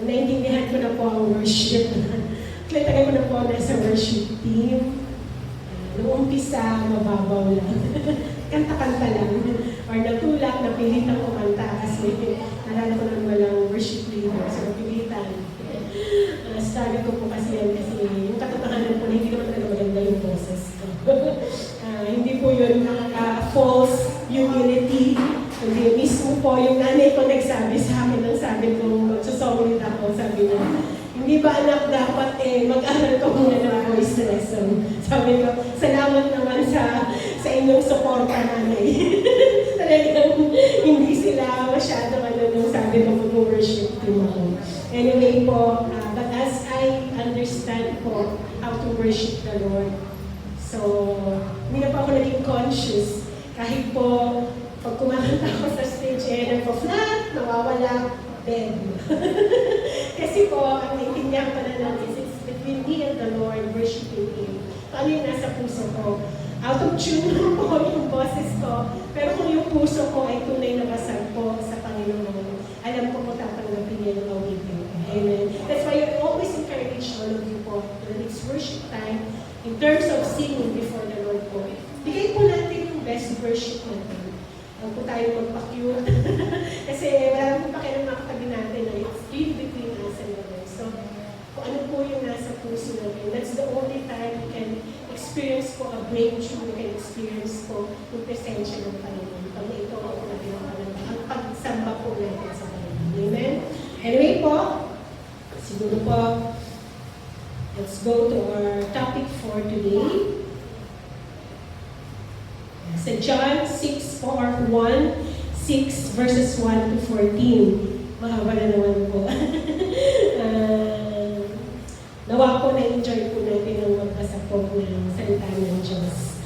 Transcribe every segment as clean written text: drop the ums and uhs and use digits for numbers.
naintindihan ko na po ang worship. Kaya tagal ko na po nasa worship team. Noong umpisa, mababaw lang. Kanta-kanta lang. Or natulak, napilitan kumanta kasi nalala ko lang walang worship leader. So, napilitan. Struggle ko po kasi yan kasi yung katotohanan po na hindi naman talaga maganda yung boses ko. Hindi po yun false humility. Hindi mismo po yung nanay ko nagsabi sa akin ng sabi ko, magsusonglit ako, sabi niya, hindi ba anak dapat mag-aral ka muna ng voice lesson? Sabi ko, salamat naman sa inyong suporta nanay. Talagang hindi sila masyado nung sabi ko mag-worship team ako. Anyway po, but as I understand po how to worship the Lord, so hindi na po ako naging conscious. Kahit po, pag kumakanta ako sa stage, nagpo-flat, nawawala, bed. Kasi po, ang naiintindihan pa na lang is it's between me and the Lord, worshiping Him. Ano yung nasa puso ko? Out of tune po yung boses ko. Pero kung yung puso ko ay tunay na basag po sa Panginoon, alam ko po tatanggapin niya yung awitin. Amen. That's why I always encourage all of you po, when it's worship time, in terms of singing before the Lord po, bigay po natin yung best worship natin. Huwag po tayo magpa-cute. Kasi wala naman pa kayo makatabi natin na it's really between us and the Lord. So, kung ano po yung nasa puso natin, that's the only time we can experience po a breakthrough, we can experience po yung presensya ng Panginoon. Pag ito ako natin ang pagsamba po natin sa Panginoon. Amen? Anyway po, siguro po, let's go to our topic for today. Sa John 6 or 6 verses 1 to 14. Mahaba na naman po. Nawa po na-enjoy po natin ang magbasa po ng salita ng Diyos.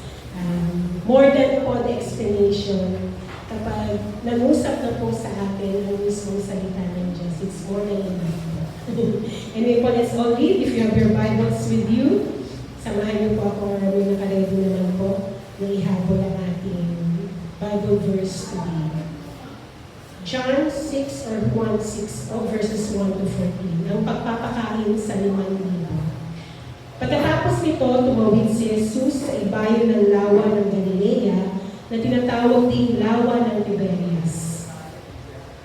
More than po the explanation, kapag nangusap na po sa atin ang mismong salita ng Diyos, it's more than enough. Anyway po, let's all read. If you have your Bibles with you, samahan niyo po ako or may nakaredy naman po na ihabol ang ating Bible verse today. John 6 or 1:6 verses 1 to 14. Ang pagpapakain sa 5,000. Pagkatapos nito, tumawid si Jesus sa ibayo ng lawa ng Galilea na tinatawag ding lawa ng Tiberias.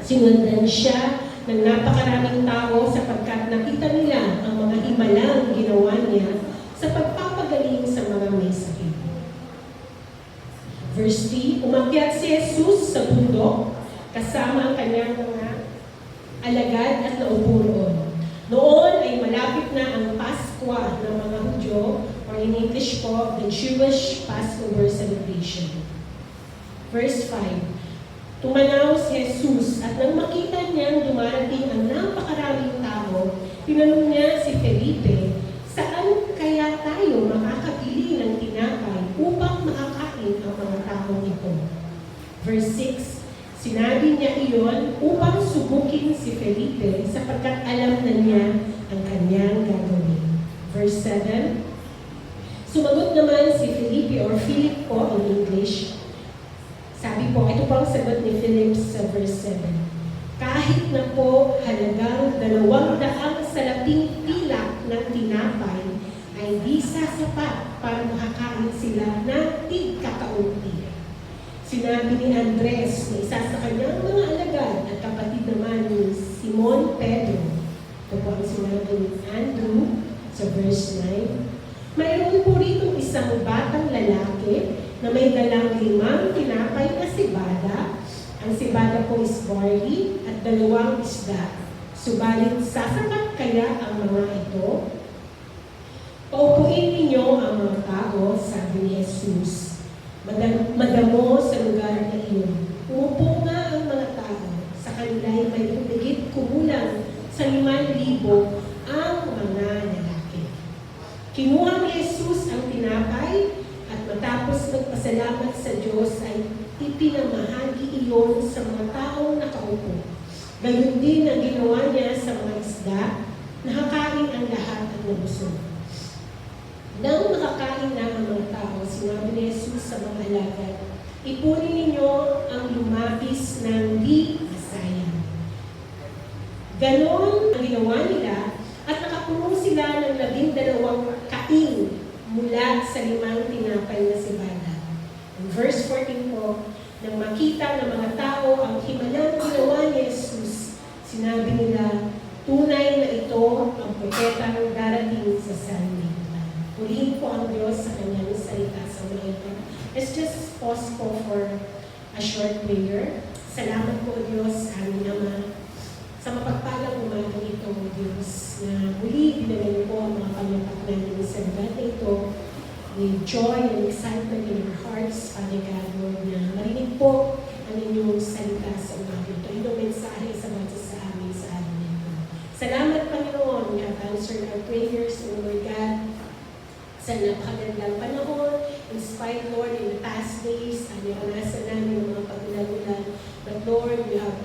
Sinundan siya ng napakaraming tao sapagkat nakita nila ang mga himalang ginawa niya sa pagpapagaling sa mga may sakit. Verse 3, umakyat si Jesus sa bundok kasama ang kanyang mga alagad at naupo roon. Noon ay malapit na ang Pasko ng mga Hudyo, or in English po, the Jewish Passover celebration. Verse 5, tumanaw si Jesus at nang makita niyang dumarating ang napakaraming tao, tinanong niya si Felipe, saan kaya tayo makakabili ng tinapay upang makakain ang mga taong ito? Verse 6, sinabi niya iyon upang subukin si Felipe sapagkat alam na niya ang kanyang gagawin. Verse 7, sumagot naman si Felipe or Philip po ang English. Sabi po, ito po ang sagot ni Philip sa verse 7. Kahit na po halagang 200 salaping pilak ng tinapay ay di sasapat para makakain sila ng tig-kakaunti. Sinabi ni Andres na isa sa kanyang mga alagad at kapatid naman ni Simon Pedro. Ito po ang sinabi ni Andrew sa verse 9. Mayroon po rito isang batang lalaki na may dalang 5 tinapay na sibada. Ang sibada po is barley at 2 isda. Subalit sasapat kaya ang mga ito? Paupuin ninyo ang mga tao, sabi ni Jesus. Madamo sa lugar na iyon. Umupo nga ang mga tao. Sa kanila ay may humigit kumulang sa 5,000 ang mga lalaki. Kinuha ni Jesus ang tinapay at matapos magpasalamat sa Diyos ay ipinamahagi iyon sa mga taong nakaupo. Gayon din ang ginawa niya sa mga isda, nakakain ang lahat at nabusog. Nang nakakain na ang mga tao, sinabi ni Jesus sa mga alagad, ipunin ninyo ang lumapis ng di masayang. Ganon ang ginawa nila at nakapuno sila ng 12 kaing mula sa 5 tinapay na cebada. In verse 14 po, nang makita ng mga tao ang himalang ginawa ni Jesus, sinabi nila, tunay na ito ang propetang darating sa sanlibutan. Purihin po ang Diyos sa kanyang salita sa mga ito. Let's just pause po for a short prayer. Salamat po Diyos, aming Ama, sa mapagpalang umaga ito, Diyos, na muli dinala po ang mga pangyapak namin sa lugar na ito with joy and excitement in our hearts, Father God, Lord, na marinig po ang inyong salita sa umaga ito. Inyong mensahe sa bata sa amin sa amin ito. Salamat, Panginoon, you have answered our prayers, O Lord God, sa napakagandang panahon, in spite, Lord, in the past days, naranasan namin ang mga pag-ulan-ulan. But Lord, you have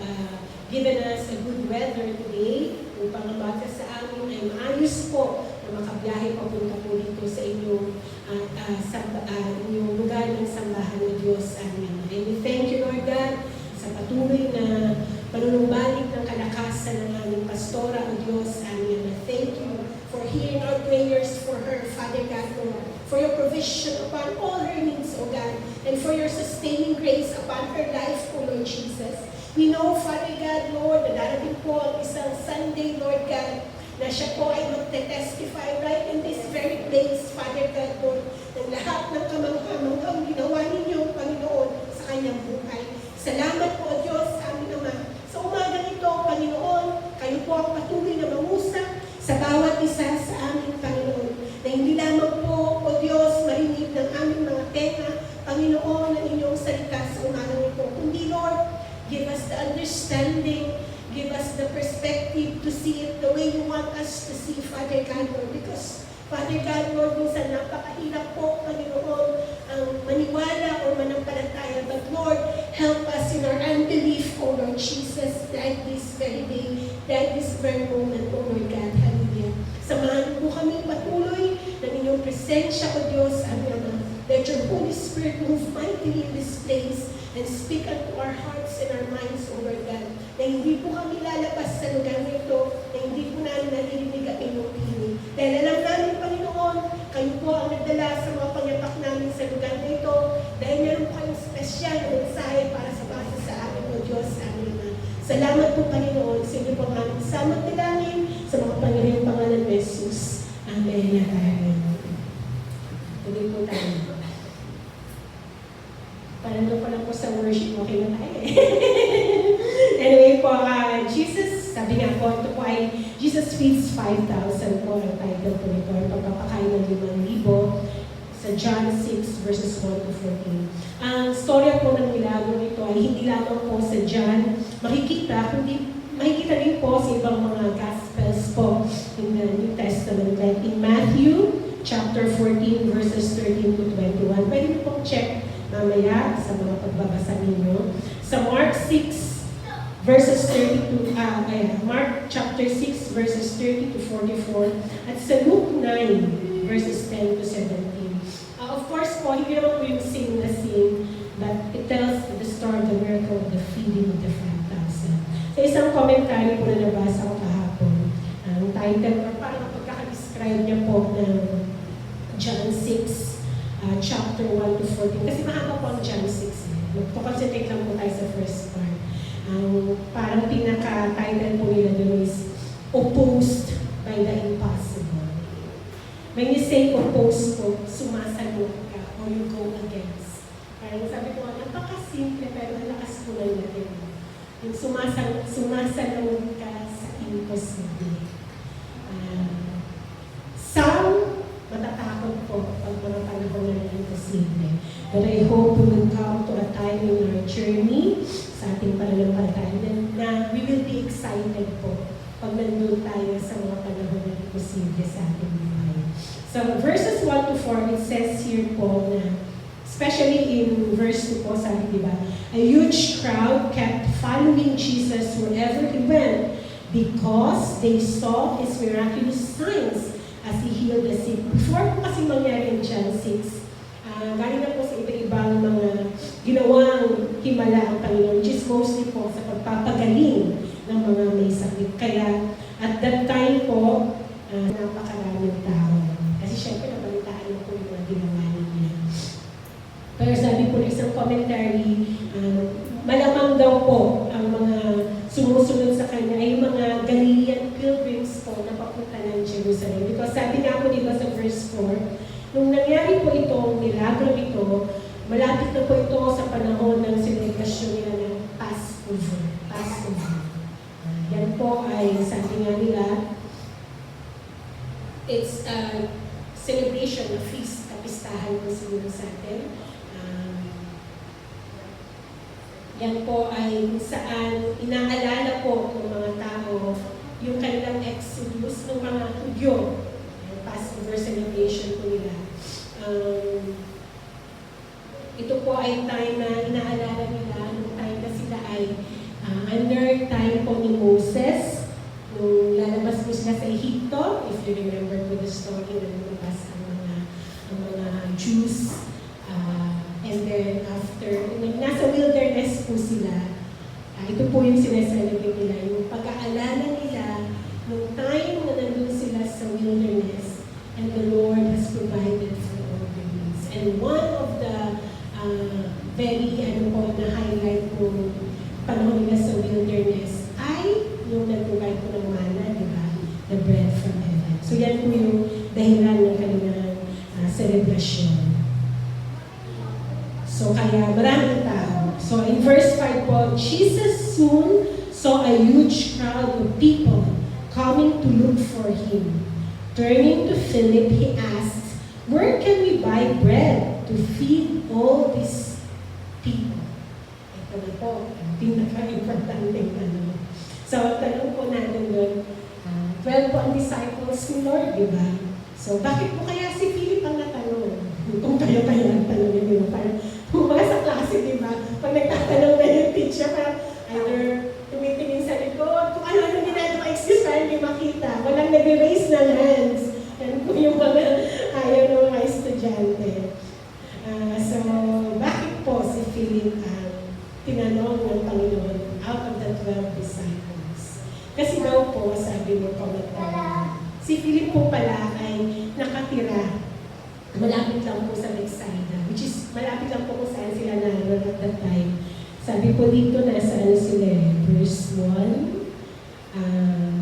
given us a good weather today upang ang bata sa amin ay maayos po na makabiyahe papunta po dito sa inyong inyong lugar ng sambahan ng Diyos. Amen. And we thank you, Lord God, sa patuloy na panunumbalik ng kalakasan ng aming pastora o Diyos. Amen. And thank you for hearing our prayers for her, Father God, Lord, for your provision upon all her needs, O God, and for your sustaining grace upon her life, O Lord Jesus. We know, Father God, Lord, na darating po ang isang Sunday, Lord God, na siya po ay magte-testify right in this very place, Father God, Lord, ng lahat ng kamanghamanghang ginawa ninyo, Panginoon, sa kanyang buhay. Salamat po, Diyos, sa aming Ama. Sa umaga nito, Panginoon, kayo po ang patuloy na mangusap sa bawat isa sa aming Panginoon, na hindi lamang po, O Diyos, marinig ng aming mga tenga, Panginoon, ang inyong salita sa umaga nito, kundi, Lord, give us the understanding, give us the perspective to see it the way you want us to see, Father God, Lord. Because, Father God, Lord, minsan napakahirap po, Panginoon, ang maniwala o manampalataya. But Lord, help us in our unbelief, O Lord Jesus, that this very day, that this very moment, O Lord God. Hallelujah. Samahan po kami patuloy ng inyong presensya, O Diyos, Aming Ama. Let your Holy Spirit move mightily in this place and speak unto our hearts and our minds, O Lord God, na hindi po kami lalabas sa lugar nito, na hindi po namin naririnig ang inyong tinig. Dahil alam namin, Panginoon, kayo po ang nagdala sa mga pangyapak namin sa lugar nito, dahil meron po kayong special na mensahe para sa basa sa amin, O Diyos, amin na. Salamat po, Panginoon, sa inyo po ang aming samot nilangin, sa mga Panginoon pangalan ng Jesus. Amen. Amen. Tuloy po tayo. Parang doon pa lang po sa worship, okay na tayo eh. Anyway po, Jesus, sabi nga po, ito po ay Jesus feeds 5,000 po ang title po nito, ang pagpapakain ng 5,000 sa John 6 verses 1 to 14. Ang storya po ng milagro nito ay hindi lamang po sa John makikita, kundi makikita rin po sa ibang mga Gospels po in the New Testament, like in Matthew chapter 14 verses 13 to 21. Pwede niyo pong check mamaya sa mga pagbabasa ninyo. Sa Mark 6 verses 30 to Mark chapter 6 verses 30 to 44 at sa Luke 9 verses 10 to 17. Of course po, hindi naman po yung same na scene, but it tells the story of the miracle of the feeding of the 5,000. Sa isang commentary po na nabasa ko kahapon, ang title or parang pagkaka-describe niya po ng John 6 chapter 1 to 14. Kasi mahaba po ang John 6. Magpo-concentrate lang po tayo sa first part. Parang pinaka-title po nila doon is Opposed by the Impossible. When you say opposed po, sumasagot ka or you go against. Parang sabi ko, napaka-simple pero ang lakas po lang natin. Yung sumasagot ka sa imposible. Some matatakot po pag mga panahon na imposible. But I hope we will come to a time in our journey sa ating pananampalataya na we will be excited po pag nandun tayo sa mga panahon na imposible sa ating buhay. So verses 1 to 4, it says here po na, especially in verse 2 po, sabi diba, a huge crowd kept following Jesus wherever he went because they saw his miraculous signs as he healed the sick. Before po kasi mangyari in John 6, galing na po sa iba-ibang mga ginawang himala ang Panginoon, which is mostly po sa pagpapagaling ng mga may sakit. Kaya at that time po, napakaraming tao. Kasi syempre nabalitaan na po yung mga ginawa niya. Pero sabi po ng isang commentary, malamang daw po ang mga sumusunod sa kanya ay yung mga Galilean pilgrims po na papunta ng Jerusalem. Because sabi nga po diba sa verse 4, nung nangyari po itong milagro ito, malapit na po ito sa panahon ng celebration nila ng Passover. Yan po ay sabi nga nila, it's a celebration, a feast, kapistahan po siguro sa atin. Yan po ay saan inaalala po ng mga tao yung kanilang exodus ng mga Hudyo. Yung Passover celebration po nila. Ito po ay time na inaalala nila nung time na sila ay under time po ni Moses. Nung lalabas po sila sa Ehipto, if you remember po the story na lumabas ang mga Jews. And then after, nasa wilderness po sila, ito po yung sineselebrate nila, yung pag-aalala nila nung time na nandun sila sa wilderness and the Lord has provided for all their needs. And one of the very na-highlight po panahon nila sa wilderness ay yung nag-provide po ng manna, di ba? The bread from heaven. So yan po yung dahilan ng kanilang celebration. So kaya maraming tao. So in verse 5 po, Jesus soon saw a huge crowd of people coming to look for him. Turning to Philip, he asked, "Where can we buy bread to feed all these people?" Ito na po, ang pinaka-importanting tanong. So tanong po natin doon, 12 po ang disciples ni Lord, di ba? So bakit po kaya si Philip ang natanong? Kung kayo-kayo ang tanongin, di ba? Parang mga sa klase, di ba? Pag nagtatanong na yung teacher, parang either tumitingin sa likod, kung ano ginagawa, excuse, parang hindi makita. Walang nag-raise ng hands. Yan po yung mga ayaw ng mga estudyante. So, bakit po si Philip ang tinanong ng Panginoon out of the 12 disciples? Kasi daw po, sabi mo komentar, si Philip po pala ay nakatira malapit lang po sa Bethsaida, which is malapit lang po kung saan sila naroon at that time. Sabi po dito, nasa sila, verse 1,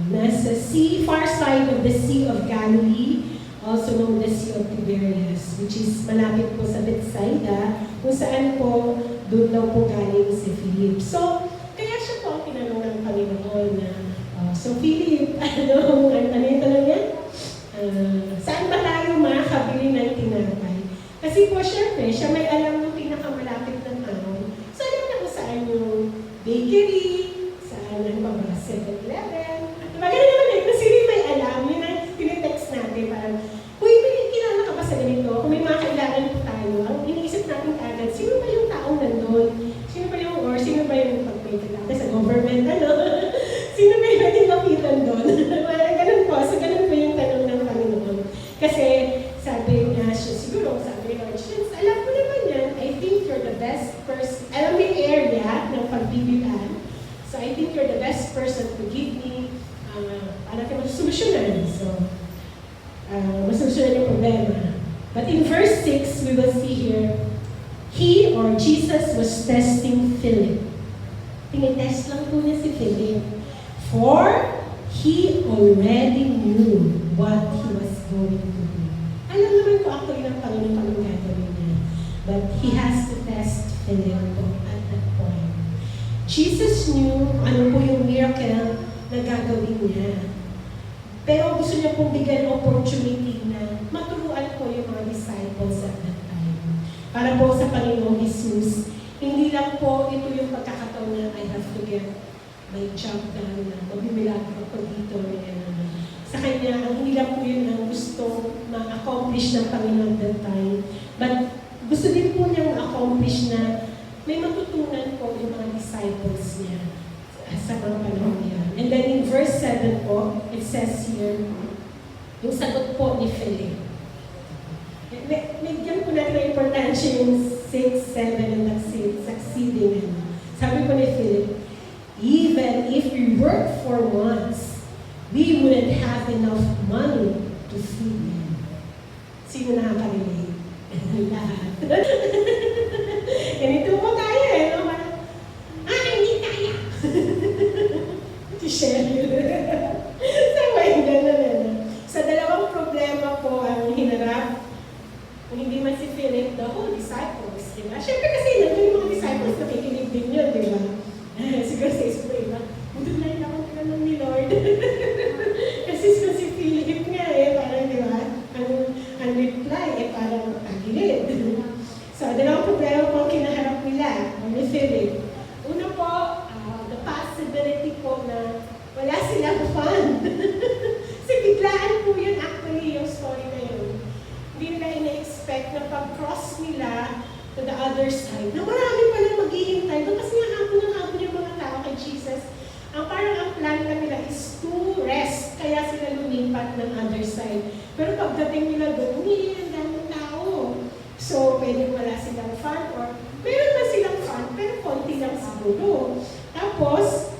nasa far side of the Sea of Galilee, also known the Sea of Tiberias, which is malapit po sa Bethsaida, kung saan po, doon daw po galing si Philip. So, kaya siya po ang tinanong ng Panginoon na, so Philip, ano yung tanong niya? Saan ba tayo makakabili ng tinapay? Kasi po, syempre, siya may alam ng pinakamalapit na town. So, alam na kung saan yung bakery, saan ang mga 7-Eleven. At maganda naman eh, kung sino may alam, yun ang tinetext natin. Parang, uy, may kilala ka ba sa ganito? Kung may mga kailangan po tayo, ang iniisip natin agad, sino ba yung taong nandun? Sino ba yung pag-pay natin sa government, ano? Sino ba yung pwedeng lapitan doon? Ganun po, so ganun po yung tanong ng Panginoon. Kasi sabi niya siya, siguro sabi ni Lord, alam ko naman yan, I think you're the best person, alam mo yung area ng pagbibilan, so I think you're the best person to give me, para kayo masusolusyonan. So, masusolusyonan yung problema. But in verse 6, we will see here, he or Jesus was testing Philip. Tinitest lang po niya si Philip. For he already knew what he was going to do. Alam naman po actually ng Panginoon anong gagawin niya. But he has to test Philip at that point. Jesus knew ano po yung miracle na gagawin niya. Pero gusto niya pong bigyan opportunity na maturuan po yung mga disciples at that time. Para po sa Panginoong Jesus, hindi lang po ito yung pagkakataon na I have to get my job done, na magmimilagro ako dito. Sa kanya, ang hindi lang po yun ang gusto ma-accomplish ng Panginoon that time. But gusto din po niyang ma-accomplish na may matutunan po yung mga disciples niya sa mga panahon niya. And then in verse 7 po, it says here, yung sagot po ni Philip. Medyan po natin ang importansya yung 6, 7, and succeeding. Sabi po ni Philip, Even if we work for months, we wouldn't have enough money to feed them. Sino nakaka-relate? Lahat. Ganito po tayo eh. No? Hindi kaya. Si Cheryl. Sabay gano'n. Sa dalawang problema po ang hinarap, kung hindi man si Philip, the whole disciples, diba? Siyempre kasi nandun yung mga disciples, nakikinig din yun, diba? Siguro sa isip ba? Budod na rin ako tinanong ni Lord. Kasi si Philip nga eh, parang diba? Ang reply eh, parang agilid. So, dalawang problema po ang kinaharap nila, ni Philip. Una po, the possibility po na wala silang fund. Kasi biglaan po yun actually yung story na yun. Hindi nila ina-expect na pag-cross nila to the other side, na marami palang maghihintay. Doon kasi nga hapon yung mga tao kay Jesus. Ang parang ang plan nila is to rest, kaya sila lumipat ng other side. Pero pagdating nila doon, ang daming tao. So, pwede wala silang fund or meron na silang fund, pero konti lang siguro. Tapos,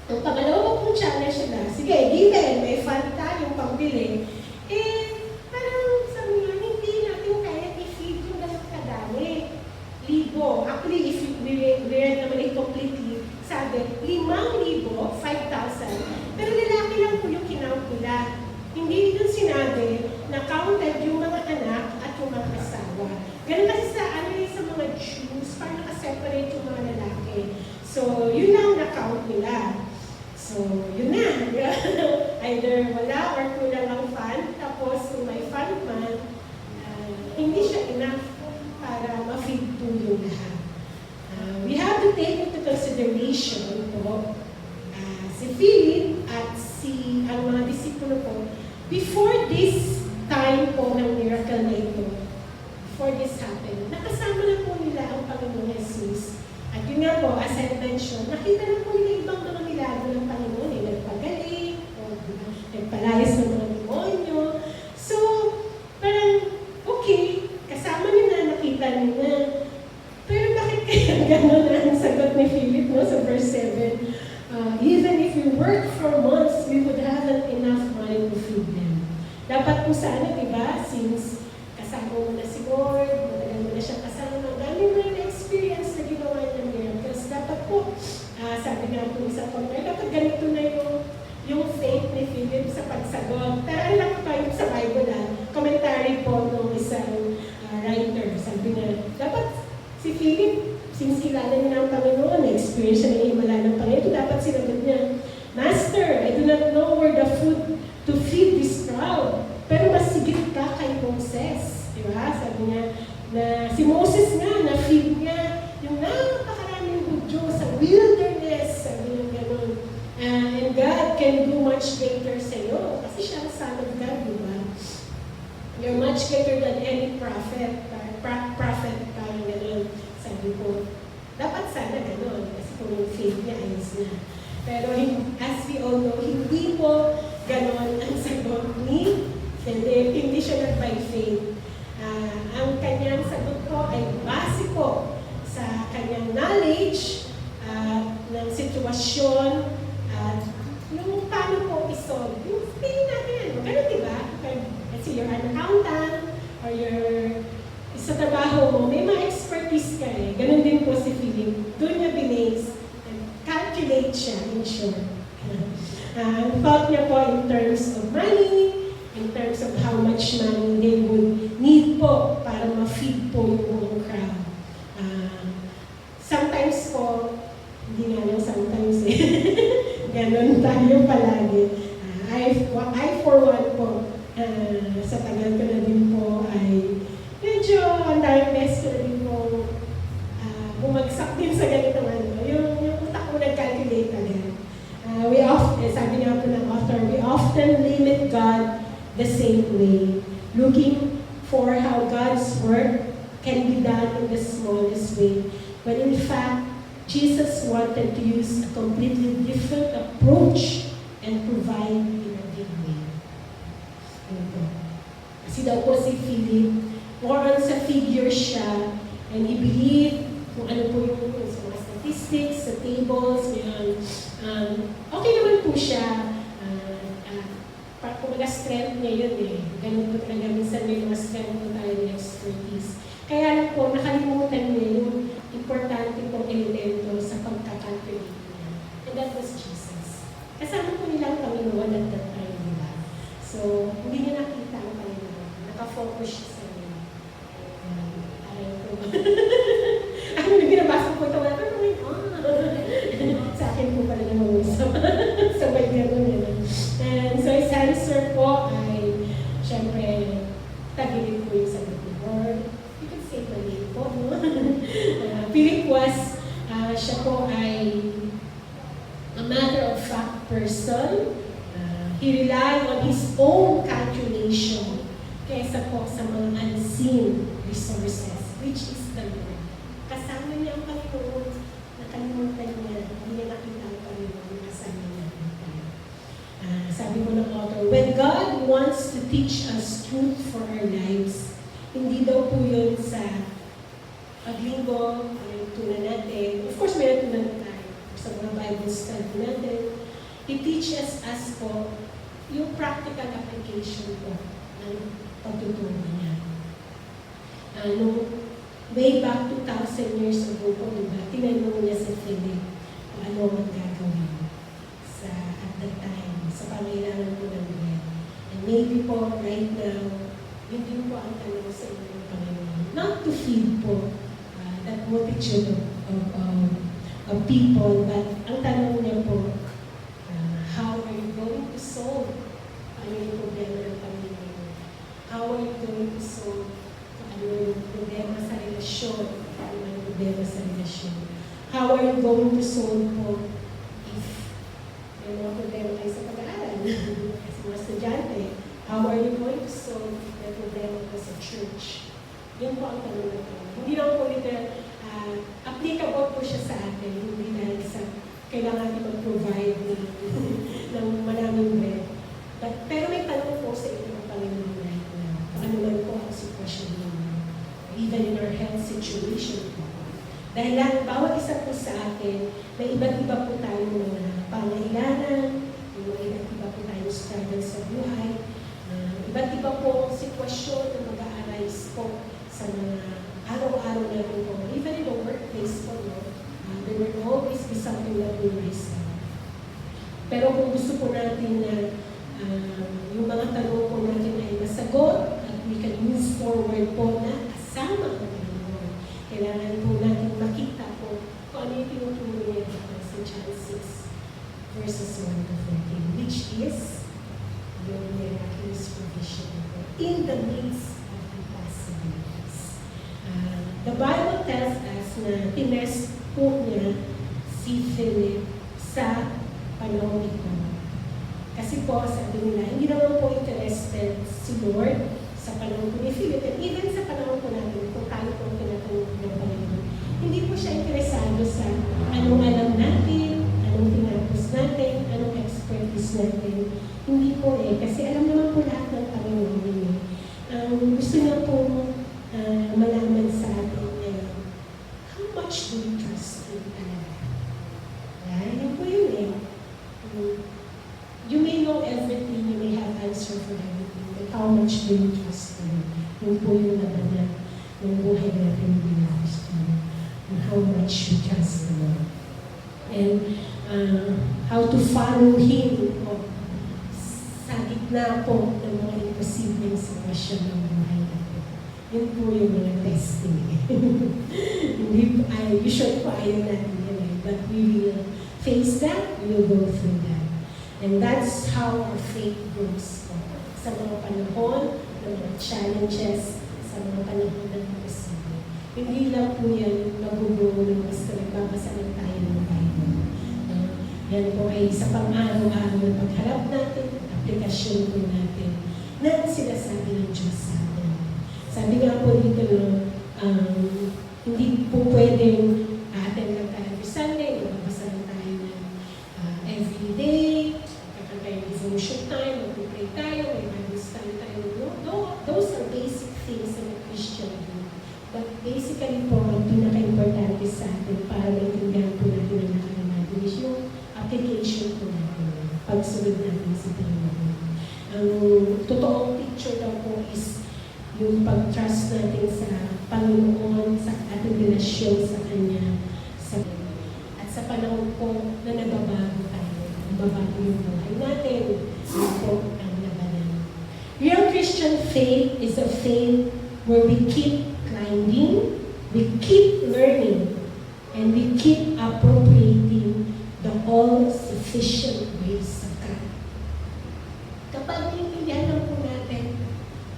ang pangalawa pong challenge nila, sige, given, may fund tayong pambili, parang sabi nga, hindi natin kaya i-feed yung ganang kadami. Libo. Actually, if we read naman it completely, sabi, 5,000, 5,000. Pero lalaki lang po yung kinount nila. Hindi dun sinabi na counted yung mga anak at yung mga asawa. Ganun kasi sa mga Jews, parang nakaseparate yung mga lalaki. So, yun lang na-count nila. So, yun na. Either wala or kulang ang fund. Tapos, kung may fund man, hindi siya enough para ma-feed po yung lahat. We have to take into consideration po, si Philip at ang mga disipulo po, before this time po ng miracle na ito, before this happened, nakasama na po nila ang Panginoon Jesus. At yun nga po, as I mentioned, nakita na po nila ibang mga milagro ng Panginoon, nagpagaling, nagpalayas ng mga demonyo. So, parang, okay, kasama nila, nakita nila. Pero bakit kaya gano'n ang sagot ni Philip, no, sa verse 7? Even if we work for months, we would have enough money to feed them. Dapat po sana, diba, since kasama mo na si Lord, matagal mo na siya kasama, dami mo na experience na ginawa ng miracles. Dapat po, sabi nga po isa po, dapat ganito na yung faith ni Philip sa pagsagot. Pero ano lang po yung sa Bible, commentary po ng isang writer. Sabi nga, dapat si Philip, since kilala niya ng Panginoon, na-experience siya na himala ng Panginoon, dapat sinagot niya, Master, I do not know where the food to feed this crowd. Pero mas sigit ka kay Moses. Diba? Sabi niya, na si Moses nga, na-feed niya yung napakaraming Hudyo sa wilderness. Sabi niya gano'n. And God can do much greater sa iyo. Kasi siya ang Son of God, diba? You're much greater than any prophet. Parang gano'n. Sabi ko, dapat sana gano'n. Kasi kung yung faith niya, ayos na. Pero as we all know, hindi po gano'n ang sagot ni Philip. Hindi siya nag-by faith. Ang kanyang sagot po ay base po sa kanyang knowledge ng sitwasyon at yung paano po isolve. Yung feeling natin, gano'n diba? Let's say you're an accountant or you're sa trabaho mo, may mga expertise ka eh. Ganun din po si Philip. Doon niya binase, calculate siya in short. Ang thought niya po in terms of money, in terms of how much money they would need po para ma-feed po yung buong crowd. Sometimes po, hindi nga lang sometimes eh. Ganun tayo palagi. I for one po, sa tagal ko na din po ay medyo ang daming best ko na din po bumagsak din sa ganitong ano. Yung utak ko nag-calculate agad. We often, sabi nga po ng author, we often limit God the same way, looking for how God's work can be done in the smallest way. But in fact, Jesus wanted to use a completely different approach and provide in a big way. Kasi daw po si Philip, more on sa figure siya, and he believed kung ano po yung sa mga statistics, sa tables, ngayon, Okay naman po siya. Kumbaga strength niya yun eh. Ganun po talaga minsan may mga strength po tayo ng expertise. Kaya lang po, nakalimutan niya yung importante pong elemento sa pagkakalculate niya. And that was Jesus. Kasama po nilang Panginoon at that time, di ba? So, hindi niya nakita ang Panginoon. Nakafocus siya sa niya. Aray ko. Ako na binabasa ko ito, wala naman, sa akin po pala naman sabay gano'n yun. And so, his answer po ay, syempre, tagilid po yung sagot ni Lord. You can say the name po, no? Philip was, siya po ay a matter-of-fact person. He relied on his own calculation kaysa po sa mga unseen resources, which is the Lord. Kasama niya ang Panginoon, nakalimutan niya, hindi niya nakita ang Panginoon, kasama niya. Sabi mo ng author, when God wants to teach us truth for our lives, hindi daw po yun sa paglinggo, ang tunan natin. Of course, may natunan tayo sa mga Bible study natin. He teaches us po yung practical application po ng pagtuturo niya. Way back 2,000 years ago po, diba, tinanong niya si Philip kung ano ang gagawin at that time, sa pangailangan po ng bread. And maybe po, right now, yun din po ang tanong sa inyo ng Panginoon. Not to feed po that multitude of people, but ang tanong niya po, how are you going to solve ano yung problema ng Panginoon? How are you going to solve ano yung problema sa relasyon? Ano yung problema sa relasyon? How are you going to solve po if may mga problema kayo sa pag-aaral? Kasi mga estudyante, how are you going to solve the problema ko sa church? Yun po ang tanong na ito. Hindi lang po literal, applicable po siya sa atin, hindi dahil sa kailangan natin mag-provide ng maraming bread. Pero may tanong po sa inyo ng Panginoon right now. Ano man po ang sitwasyon ninyo. Even in our health situation po. Dahil lang, bawat isa po sa atin, may iba't iba po tayong mga pangailangan, may iba't iba po tayong struggle sa buhay, iba't iba po ang sitwasyon na mag-a-arise po sa mga araw-araw natin po. Even in the workplace po, no? There will always be something that will rise up. Pero kung gusto po natin na yung mga tanong po natin ay masagot at we can move forward po na kasama ang Panginoon, kailangan po natin makita po kung ano yung tinuturo niya dito sa John 6 verses 1 to 14, which is yung miraculous provision po in the midst of impossibilities. The Bible tells us na tinest po niya si Philip sa panahon ito. Kasi po, sabi nila, hindi naman po interested si Lord sa panahon po ni Philip. And even sa panahon po natin, kung tayo po tinatanong ng Panginoon, hindi po siya interesado sa anong alam natin, anong tinapos natin, anong expertise natin. Hindi po kasi alam naman po lahat ng Panginoon niya. Gusto niya po malaman sa atin ngayon, how much do we trust Him talaga? Yan po yun You may know everything, you may have answer for everything, but how much do you trust Him? Yun po yung labanan ng buhay natin bilang Kristiyano. And how much you trust the Lord. And how to follow Him sa gitna po ng mga imposibleng sitwasyon ng buhay natin. Yun po yung mga testing. Usually po ayaw natin yan but we will face that, we will go through that. And that's how our faith grows po. Sa mga panahon, ng mga challenges, sa mga panahon ng imposible. Hindi lang po yan magubuo ng basta nagbabasa lang tayo ng Bible. Yan po ay sa pang-araw-araw na pagharap natin, aplikasyon po natin, na sinasabi ng Diyos sa atin. Sabi nga po dito, hindi po pwedeng attend lang tayo every Sunday, magbabasa lang tayo ng every day, kakantay devotion time, mag-pray tayo, may Bible study tayo. Those are basic things in a Christian life. But basically po, ang pinaka-importante sa atin para maintindihan po natin ang nakalamatin is yung application po natin, pagsunod natin sa Panginoon. Ang totoong picture daw po is yung pag-trust natin sa Panginoon, sa ating relasyon sa Kanya, at sa panahon po na nagbabago tayo, nagbabago yung buhay natin, yun po ang labanan. Real Christian faith is a faith where we keep climbing, we keep learning, and we keep appropriating the all-sufficient grace of God. Kapag naiintindihan po natin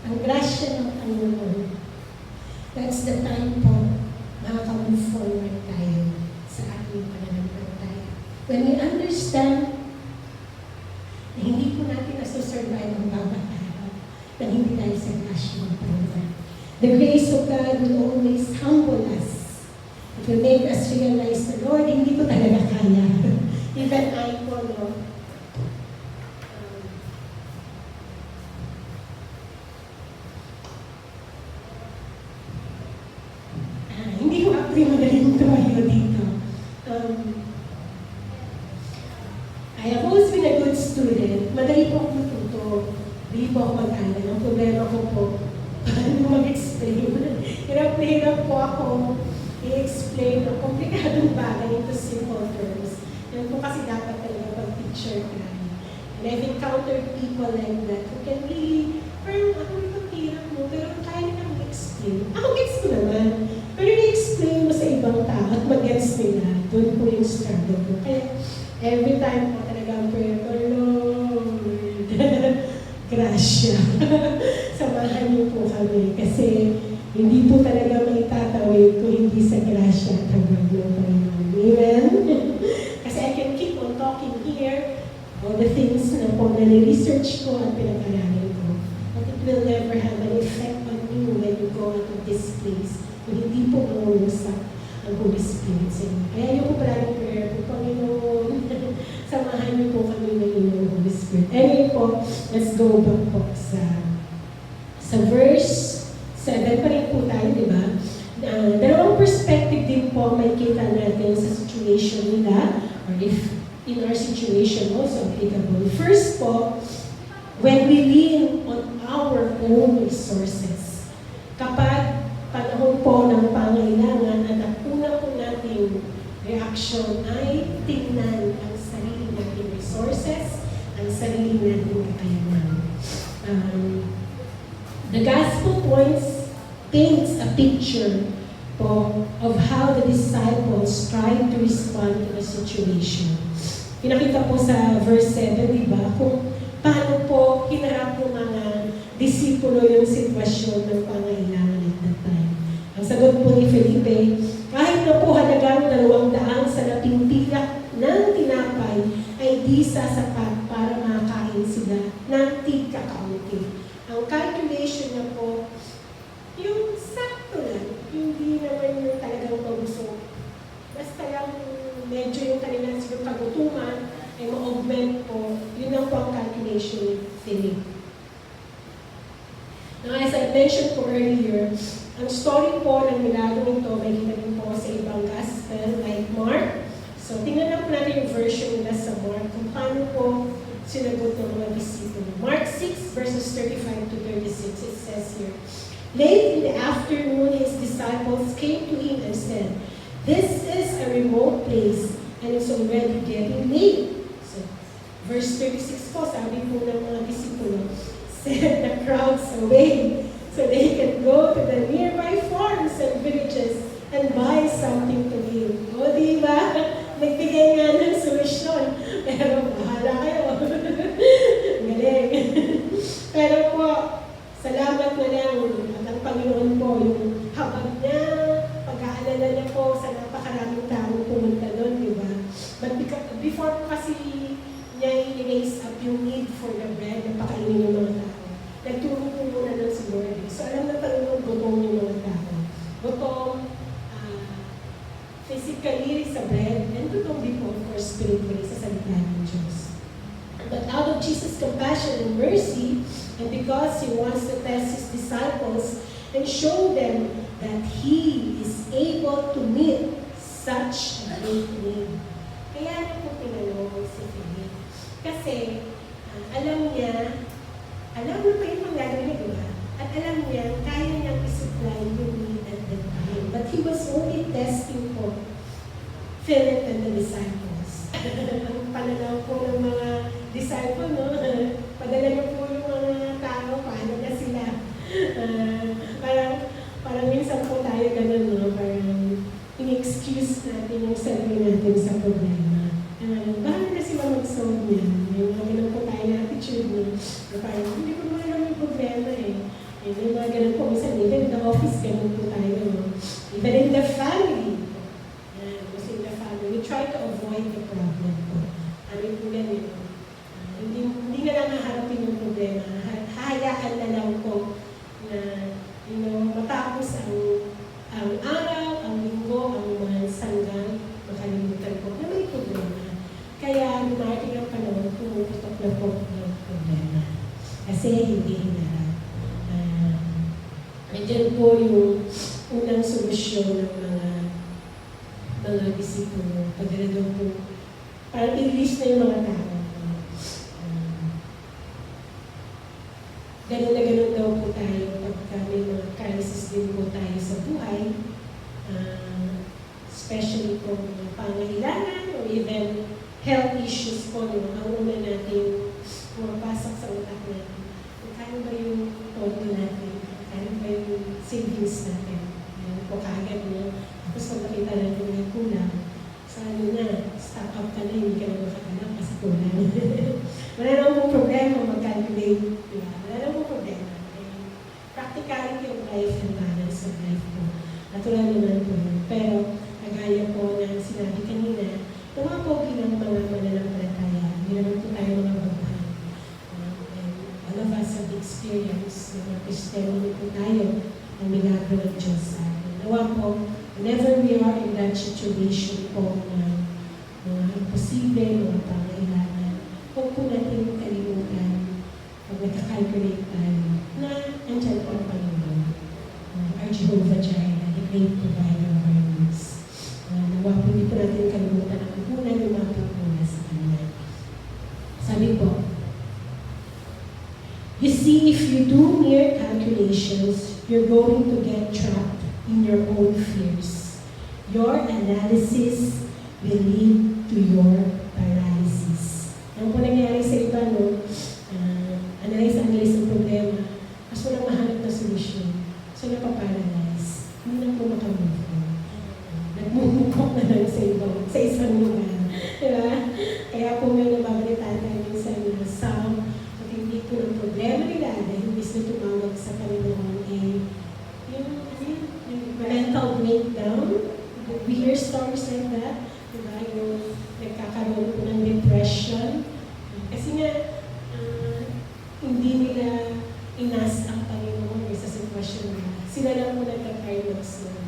ang grasya ng Panginoon, that's the time po makaka-move forward tayo sa ating pananampalataya. When we understand na hindi po natin nasusurvive ang bawat araw, na hindi tayo sa grasya ng Panginoon. The grace of God will always humble us. It will make us realize na, Lord, hindi ko talaga kaya. Even I po, no, hindi ko actually madaling tumayo dito. I have always been a good student. Madali po ako matuto. Hindi po ako mag-aral. Ang problema ko po, paano mag-explain. Hirap na hirap po ako i-explain ang komplikadong bagay into simple terms. Yan po kasi dapat talaga pag-picture ka. And I've encountered people like that who can really, parang ako ito hirap mo, pero kaya nilang i-explain. Ako gets ko naman. Pero i-explain mo sa ibang tao at mag-gets nila. Doon po yung struggle ko. Kaya every time po talaga ang prayer ko, Lord, grasya. Samahan niyo po kami kasi hindi po talaga may tatawid kung hindi sa grasya at hanggang ng Panginoon. Amen? Kasi I can keep on talking here, all the things na po na research ko at pinag-aralan ko. But it will never have an effect on you when you go out of this place. Kung hindi po mauusap ang Holy Spirit sa inyo. Kaya yung po parang prayer po, Panginoon, samahan niyo po kami ngayon ng Holy Spirit. Anyway po, let's go back po sa verse 7 pa rin po tayo, di ba? Dalawang perspective din po may kita natin sa situation nila, or if in our situation also applicable. First po, when we lean on our own resources. Kapag panahon po ng pangailangan at ang una po nating reaction ay tingnan ang sarili nating resources, ang sarili nating kakayanan. The Gospel paints a picture po of how the disciples tried to respond to the situation. Pinakita po sa verse 7, di ba, kung paano po hinarap ng mga disipulo yung sitwasyon ng pangailangan at that time. Ang sagot po ni Felipe, kahit na po halagang 200 sa napimpiyak ng tinapay ay di sasapat para makakain sila ng tig-kakaunti. Ang calculation niya po, yung sakto lang, hindi naman yung talagang mabusog. Basta lang medyo yung kanilang siguro kagutuman ay ma-augment po, yun ang po ang calculation ni Philip. Now, as I mentioned po earlier, ang story po ng milagro ito, may kita rin po sa ibang gospel like Mark. So, tingnan lang po natin yung version nila sa Mark, kung paano po sinagot ng mga disipulo. Mark 6 verses 35 to 36, it says here, late in the afternoon, his disciples came to him and said, this is a remote place and it's already getting late. So, verse 36 po, sabi po ng mga disipulo, send the crowds away so they can go to the nearby farms and villages and buy something to eat. O, di ba? Nagbigay nga ng solusyon. Pero bahala kayo. Galing. Pero po, salamat na lang at ang Panginoon po, yung habag niya, pag-aalala niya po sa napakaraming taong pumunta doon, di ba? But before po kasi niya i-raise up yung need for the bread na pakainin yung mga tao, nagturo po muna doon si Lord. So alam na Panginoon, gutom yung mga tao. Gutom, physically sa bread, and gutom din po, of course, spiritually sa salita ng Diyos. But out of Jesus' compassion and mercy, and because He wants to test His disciples and show them that He is able to meet such a great need. Kaya na po tinanong si Philip. Kasi, alam niya pa yung pangyayari, di ba? At alam niya, kaya niyang isupply yung need at that time. But he was only testing po Philip and the disciples. Ang pananaw po ng mga disciple, no? Padala niyo po yung mga tao, paano na sila? Parang minsan po tayo ganun, no? Parang in-excuse natin yung sarili natin sa problema. Bahala na sila mag-solve niyan. Yung ganun po tayo na attitude, no? Parang hindi ko naman alam yung problema eh. Yung mga ganun po, minsan even in the office, ganun po tayo, no? Even in the family. Kasi in the family, we try to avoid the problem po. Ano po ganun, no? Hindi na lang naharapin yung problema. Hayaan na lang po na matapos ang araw, ang linggo, ang months, hanggang makalimutan po na may problema. Kaya dumating ang panahon, pumuputok na po ng problema. Kasi hindi hinarap. Nandiyan po yung unang solusyon ng mga disipulo. Padala daw po, parang i-release na yung mga tao. Ganun na ganun daw po tayo pagka may mga crisis din po tayo sa buhay. Especially kung pangailangan o even health issues po, no? Ang una natin pumapasok sa utak natin. Kano ba yung todo natin? Kano ba yung savings natin? Yan po kaagad, no? Tapos kung makita natin may kulang, sa stock up ka na, hindi ka na makakalap kasi kulang. Wala na akong problema mag-calculate. Diba? Wala na akong problema. Practicality of life and balance of life po. Natural naman po yun. Pero, kagaya po na sinabi kanina, mga po bilang mga mananampalataya, hindi naman po tayo mga babahan. And all of us have experienced, mga Kristiyano po tayo, ang milagro ng Diyos sa atin. Nawa po, whenever we are in that situation po na mga imposible, mga pangailangan, huwag po natin kalimutan pag nagka-calculate tayo na andyan po ang Panginoon. Our Jehovah Jireh, the great provider of our needs. Nawa po hindi po natin kalimutan ang unang lumapit muna sa Kanya. Sabi po, you see, if you do mere calculations, you're going to get trapped in your own fears. Your analysis will lead to your paralysis. Ano po nangyari sa iba, no? Analyze ang problema. Mas walang mahanap na solusyon. So, napaparalyze. Hindi na po makamove on. Nagmumukok na lang sa isang lugar. Diba? Kaya po may nababalitaan tayo minsan na Psalm, at hindi po ng problema nila dahil imbis na tumawag sa Panginoon yung mental breakdown. We hear stories like that. Diba? Yung nagkakaroon po ng depression. Kasi nga, hindi nila inas ang Panginoon sa sitwasyon nila. Sila lang po nagka-climax na.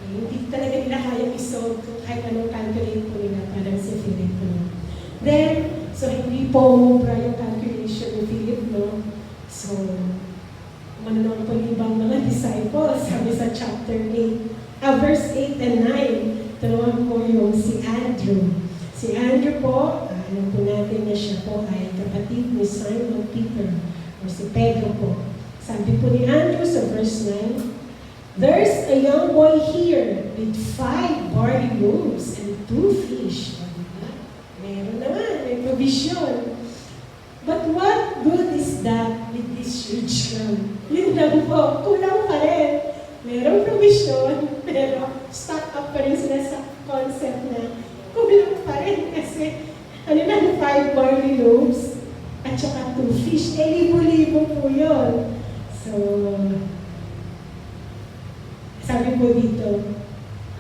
Hindi talaga nila kaya isolve kahit anong calculate po nila, parang si Philip. No? Then, so hindi po mubra yung calculation ni Philip, no? So, manunong po yung ibang mga disciples, sabi sa chapter 8, verse 8 and 9, tunawan po yung si Andrew. Si Andrew po, alam po natin na siya po ay kapatid ni Simon Peter, o si Pedro po. Sabi po ni Andrew sa verse 9, there's a young boy here with 5 barley loaves and 2 fish. Meron naman, may provision. But what good is that with this huge crowd? Yun lang po, kulang pa rin. Merong provision, pero stuck up pa rin sila sa concept na kulang pa rin kasi ano lang, 5 barley loaves at saka 2 fish. Libo-libo po yun. So, sabi po dito,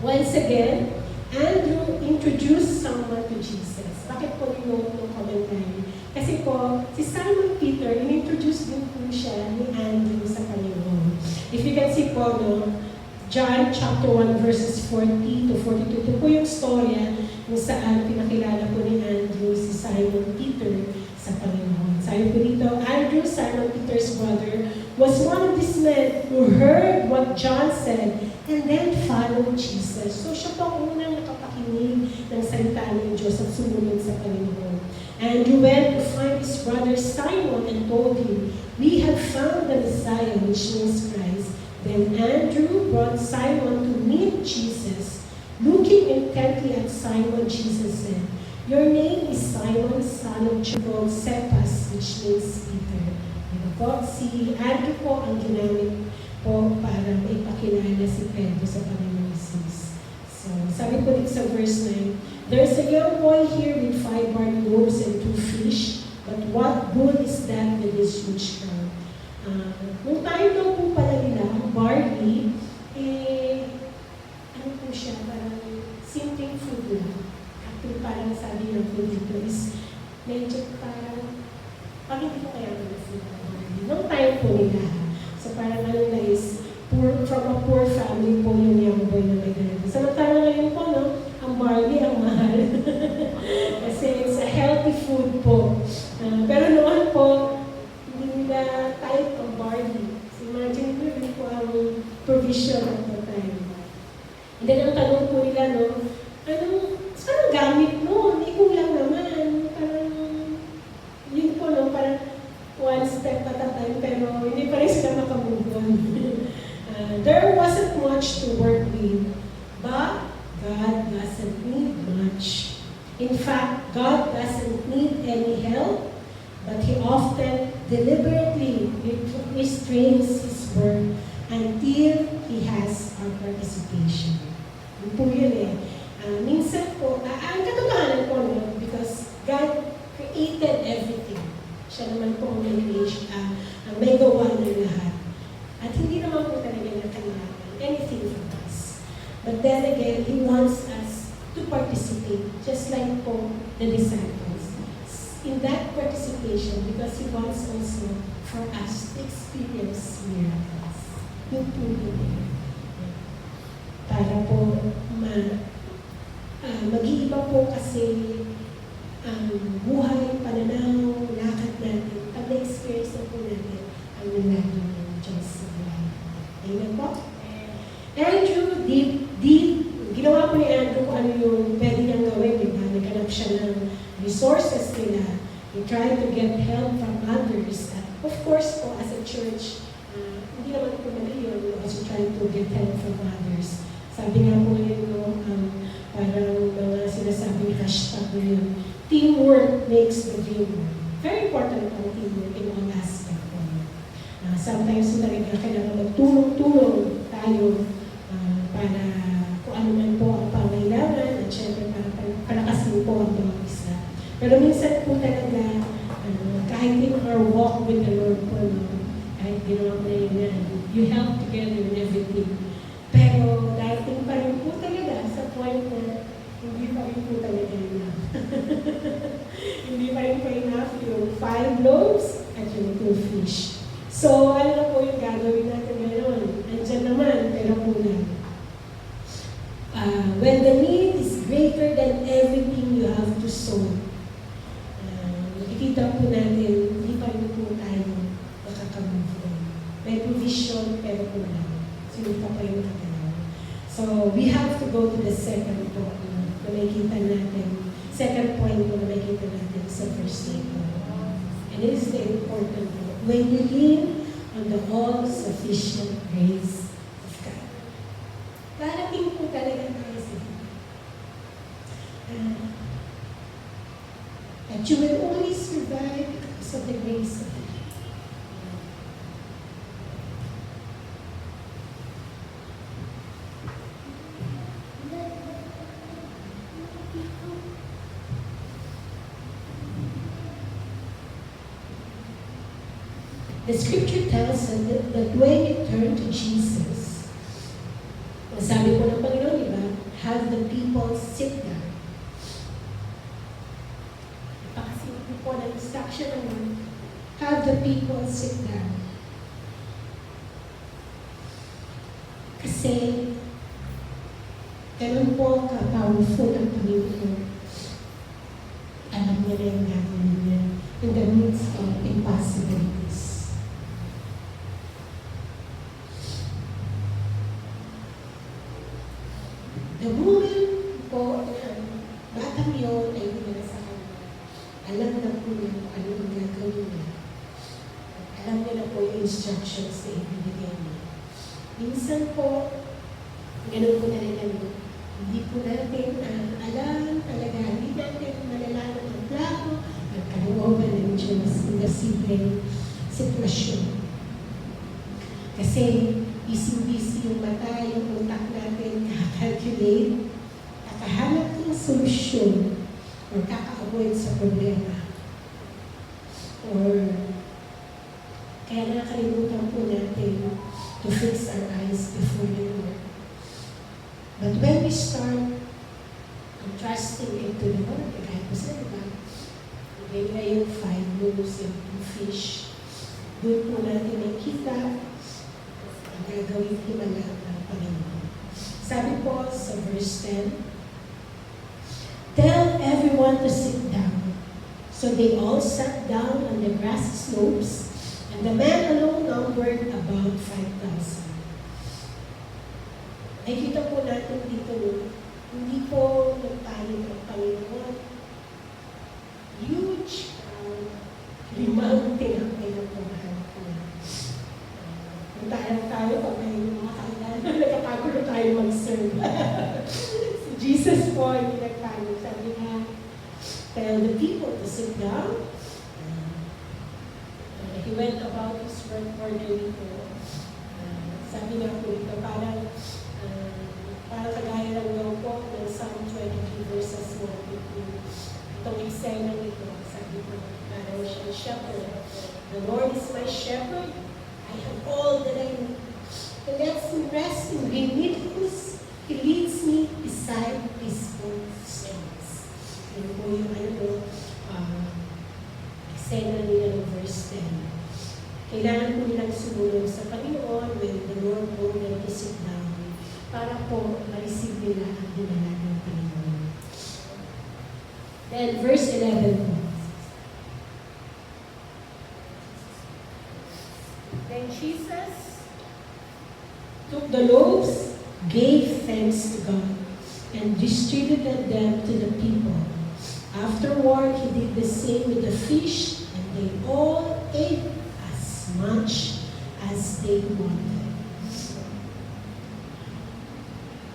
once again, Andrew introduced someone to Jesus. Bakit po ninote ng commentary? Kasi po, si Simon Peter, in-introduce din po siya ni Andrew sa Panginoon. If you can see po, no, John chapter 1 verses 40 to 42, ito po yung storya kung saan pinakilala po ni Andrew si Simon Peter sa Panginoon. Sabi po dito, Andrew, Simon Peter's brother, was one of these men who heard what John said and then followed Jesus. So siya po ang unang nakapakinig ng salita ng Diyos at sumunod sa Panginoon. Andrew went to find his brother Simon and told him, "We have found the Messiah," which means Christ. Then Andrew brought Simon to meet Jesus. Looking intently at Simon, Jesus said, "Your name is Simon, son of John, Cephas," which means Peter. Po, si Andrew po ang ginamit po para maipakilala si Pedro sa Panginoon Jesus. So, sabi po dito sa verse 9, "There's a young boy here with 5 barley loaves and 2 fish, but what good is that with this huge crowd?" Nung time daw po pala nila, ang barley, ano po siya, parang simpleng food lang. Actually, parang sabi ng food dito is medyo parang, pag hindi ko kaya ng food na barley. Nung time po nila, so parang ano na is, from a poor family po yung young boy na may ganito. Samantala ngayon po, no, ang barley ang mahal. Kasi it's a healthy food po. Pero noon po, hindi nila type of barley. So imagine po, yun po ang provision at the time. And then ang tanong po nila, no, saan gamit mo? Hindi kulang naman. Parang, yun po, no, parang one step at a time, pero hindi pa rin sila makamove on. There wasn't much to work with, but God doesn't need much. In fact, God doesn't need any help, but He often deliberately restrains His work until He has our participation. Yun po yun eh. Minsan po, ang katotohanan po, no, because God created everything. Siya naman po ang may gawa ng lahat. At hindi naman po talaga na kailangan anything from us. But then again, He wants us to participate, just like po the disciples. In that participation, because He wants also for us to experience miracles. Yung po yun. Para po mag-iiba po kasi ang buhay, pananaw, lakad natin, pag na-experience na po natin ang milagro ng Diyos sa buhay. Amen po? Andrew, ginawa po ni Andrew kung ano yung pwede niyang gawin, di ba? Naghanap siya ng resources nila. He tried to get help from others. At of course po, as a church, hindi naman po mali yun. We also try to get help from others. Sabi nga po yun, no, parang mga sinasabing hashtag na yun, teamwork makes the dream work. Very important ang teamwork in all aspects. Sometimes talaga kailangan magtulong-tulong tayo para kung ano man po ang pangailangan at syempre para palakasin po ang bawat isa. Pero minsan po talaga, kahit in our walk with the Lord po, kahit ginawa mo na yun, you help together in everything. Pero darating pa rin po talaga sa point na hindi pa rin po talaga enough. Hindi pa rin po enough yung 5 loaves at yung 2 fish. So, ano na po yung gagawin natin ngayon? Andyan naman, pero kulang. When the need is greater than everything you have to sow, nakikita po natin, hindi pa rin po tayo makakamove on. May provision, pero kulang. So, hindi pa rin makagalaw. So, we have to go to the second point na makikita natin. Second point na makikita natin sa verse 8. And it is the important point. When you live on the all-sufficient grace of God. Darating po talaga tayo sa that you will only survive because of the grace of God. The scripture tells us that when you turn to Jesus, sabi po ng Panginoon, di ba? Have the people sit down. Napakasimple po ng instruction naman. Have the people sit down. Kasi, ganun po ka-powerful ang Panginoon. Alam niya na yung gagawin niya in the midst of impossibilities. The moment po na batang yun ay dinala sa kanya, alam na po niya kung ano yung gagawin niya. Alam niya na po yung instructions na ibibigay niya. Minsan po, ganun po talaga niyo. Hindi po natin alam talaga, hindi natin malalaman ang plano, ang kalooban ng Diyos na simpleng sitwasyon. Kasi busy-busy yung mata, yung utak natin, kaka-calculate, kakahanap ng solusyon, or kaka-avoid sa problema. Or kaya nakalimutan po natin to fix our eyes before the Lord. But when we start trusting into the Lord, kahit po sa iba, bigay na yung 5 loaves and 2 fish, doon po natin nakita ang gagawin himala ng Panginoon. Sabi po sa verse 10, "Tell everyone to sit down." So they all sat down on the grassy slopes, and the man alone numbered about 5,000. Nakikita po natin dito, hindi po nagpalit ang Panginoon. Huge crowd, 5 tinapay na pumahan po. Punta tayo pag may mga kailan, nagkatagulo tayo mag-serve. Si Jesus po, hindi nagpalit. Sabi niya, tell the people to sit down. He went about his work orderly po. Sabi niya po ito, parang kagaya lang daw po ng Psalm 23 verses 1 to 2. Itong eksena nito, sabi ko, parang siya shepherd. The Lord is my shepherd. I have all that I need. He lets me rest in green meadows. He leads me beside peaceful streams. Yun po yung eksena nila ng verse 10. Kailangan po nilang sumunod sa Panginoon when the Lord told them to sit down para po ma-receive nila ang dinala ng Panginoon. Then verse 11 po. Then Jesus took the loaves, gave thanks to God, and distributed them to the people. Afterward, he did the same with the fish, and they all ate as much as they wanted.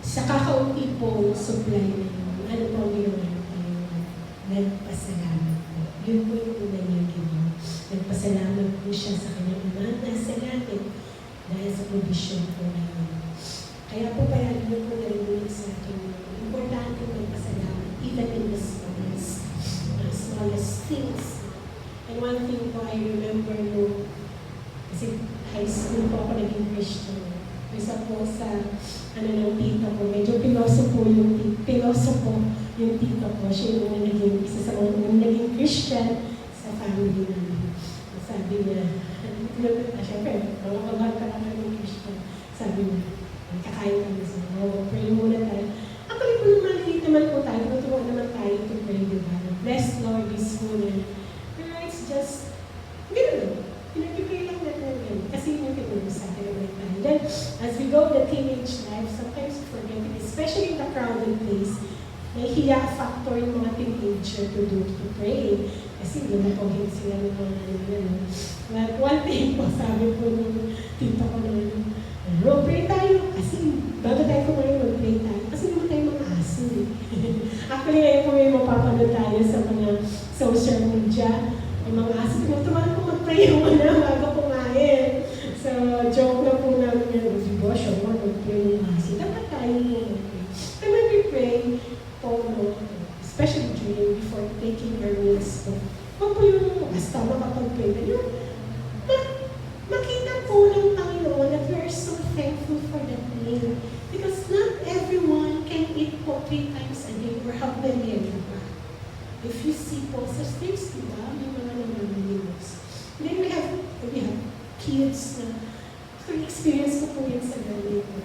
Sa kakaunti po supply na yun, ano po ang ginawa ng Panginoon? Nagpasalamat po. Yun po yung una niyang ginawa. Nagpasalamat po siya sa kanyang Ama nasa langit dahil sa provision po na yun. Kaya po palagi niyo po narinig sa akin, importante magpasalamat even in the smallest things. And one thing po I remember no, kasi high school po ako naging Christian. Isa po sa ng tita ko, medyo piloso po yung tita ko. Siya yung naging isa sa mga naging Christian sa family namin. Sabi niya, siyempre, mga ka lang ng Christian. Sabi niya, kakain kami sa pray muna tayo. Actually po naman, hindi naman po tayo, tutuwa naman tayo to pray, diba? Bless Lord this morning. Pero it's just, gano'n. Pinag-pray lang natin yun. Kasi yun yung pinag sa atin every time. Then, as we go the teenage life, sometimes we forget it, especially in the crowded place, may hiya factor yung mga teenager to pray. Kasi hindi po sila ng mga ano. But one thing po, sabi po ng tita ko naman, pray tayo. Kasi bago tayo kumain, mag-pray tayo. Kasi naman tayo mga aso eh. Actually, ngayon po may mapapanood tayo sa mga social media. May mga aso. Tumahan po mag-pray yung bago kumain. So, joke na po namin yan. Devotion mo, mag-pray yung aso. Dapat tayo mag-pray. And when we pray, especially before taking our meals po, huwag po yung basta makapag-pray na yun. Makita po ng Panginoon that we are so thankful for that meal. Because not everyone can eat po 3 times a day or have merienda pa. If you see po sa streets, diba, may mga namamalimos. Then we have kids na, experience ko po yun sa nanay ko.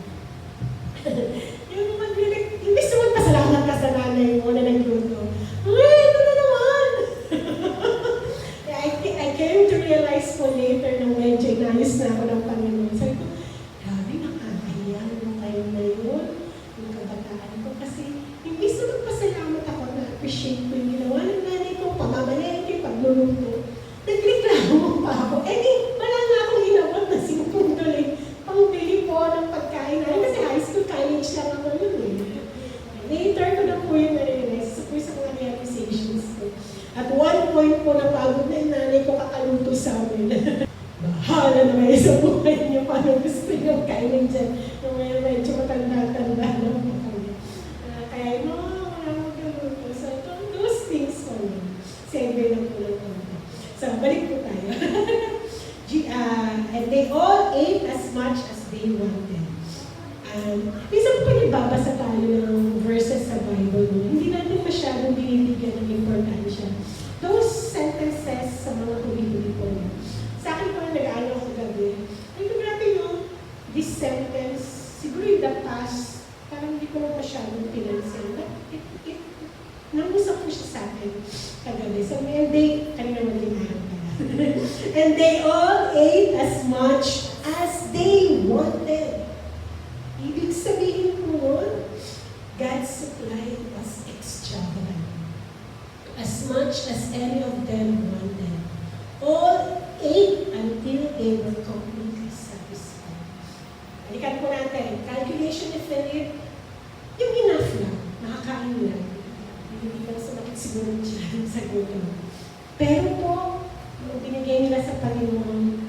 Yung imbis naman pasalamat ka sa nanay mo na nagluto. Ay, ito na naman! I came to realize po later nung medyo inayos na ako ng Panginoon. Sabi ko, grabe, nakakahiya nung time na yun. yung kabataan ko. Kasi imbis na magpasalamat ako na appreciate ko yung ginawa ng nanay ko, pamamalengke, pagluluto, nagreklamo pa ako. Eh di, wala nga akong inabot na $5 pangbili po ng pagkain namin. Kasi high school, college lang ako yun eh. Later ko na po yung na-realize. Isa po sa mga realizations ko. At one point po, napagod na yung nanay ko kakaluto sa amin. Bahala na kayo sa buhay niyo, paano gusto niyo kainin dyan. Nung medyo matanda-tanda na po kami. Kaya, no, wala magkaluto. So, those things po yun. Segue lang po lang po. So, balik po tayo. And they all ate as much as they wanted. Minsan po nagbabasa tayo ng verses sa Bible. Hindi natin masyadong binibigyan ng importansya. Those sentences sa mga huli-huli po. Sa akin po nag-aaral ako gabi. Ay, grabe no, this sentence, siguro in the past, parang hindi ko na masyadong pinansin. Namusap po siya sa akin kagabi. So, and they, kanina mag-inahan pala. And they all ate as much as they wanted. Ibig sabihin po nun, God's supply was extravagant. As much as any of them wanted. All ate until they were completely satisfied. Balikan po natin. Calculation if and yung enough lang. Nakakain lang. Hindi ka sumakit siguro dyan sa gutom. Pero po, yung binigay nila sa Panginoon,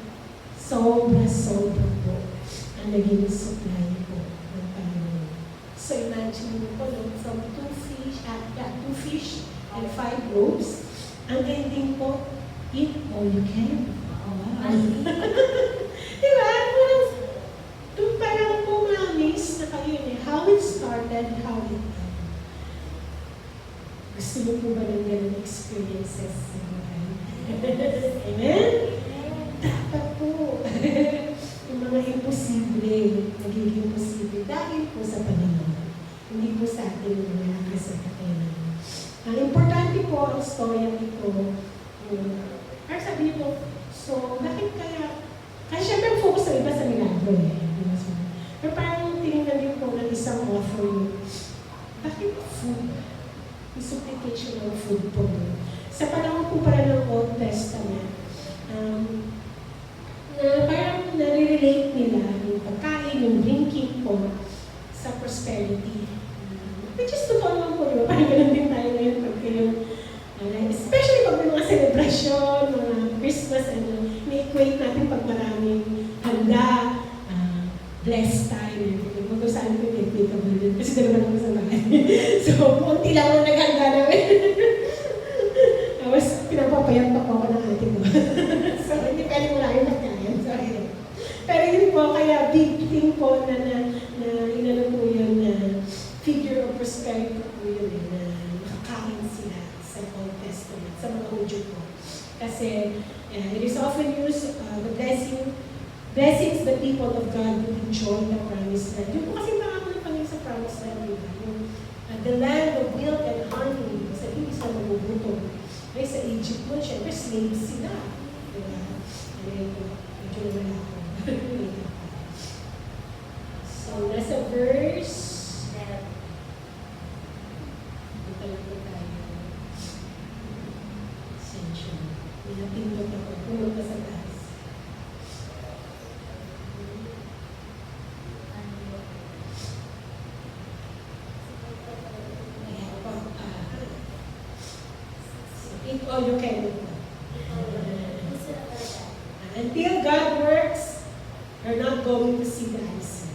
sobra-sobra po ang naging supply po ng Panginoon. So imagine mo po, from 2 fish and 5 loaves, ang ending po, eat all you can. Wow. Diba? Parang po ma-amaze na kayo eh. How it started, how it ended. Gusto mo po ba ng ganun experiences sa buhay? Amen? Dapat po. Yung mga imposible, magiging posible dahil po sa Panginoon. Hindi po sa atin yung malakas sa kakayanan. Ang importante po ang storya ito. Or sabi niyo po, so bakit kaya syempre focus sa iba sa milagro eh. Pero parang tinignan din po ng isang author yun, bakit food? Yung supplication ng food po. Sa panahon po pala ng Old Testament, na parang nare-relate nila yung pagkain, yung drinking po sa prosperity. Which is totoo naman po, diba? Parang ganun din tayo ngayon pag yung especially pag may mga celebration, mga Christmas, ni-equate natin pag maraming handa, blessed tayo. Mag-usahan ko yung equitable din. Kasi dalawa naman sa bahay. So, konti lang ang naghanda namin. Tapos, pinapapayat pa po ako ng ate ko. So, hindi pwede maraming pagkain. Sorry. Pero yun po, kaya big thing po na inano po yun na figure of prosperity po yun na nakakain sila sa Old Testament, sa mga Hudyo po. Kasi it is often used, the blessings the people of God would enjoy the promised land. Yung po kasi marami na pangin sa promised land, diba? The land of milk and honey, kasi hindi sila magugutom. Kaya sa Egypt mo, syempre slaves sila. Diba? Medyo wala ako. So, nasa verse, ito lang po tayo. Essential. Pinapindot ako. Pumunta sa taas. Eat all you can. Until God works, you're not going to see the answer.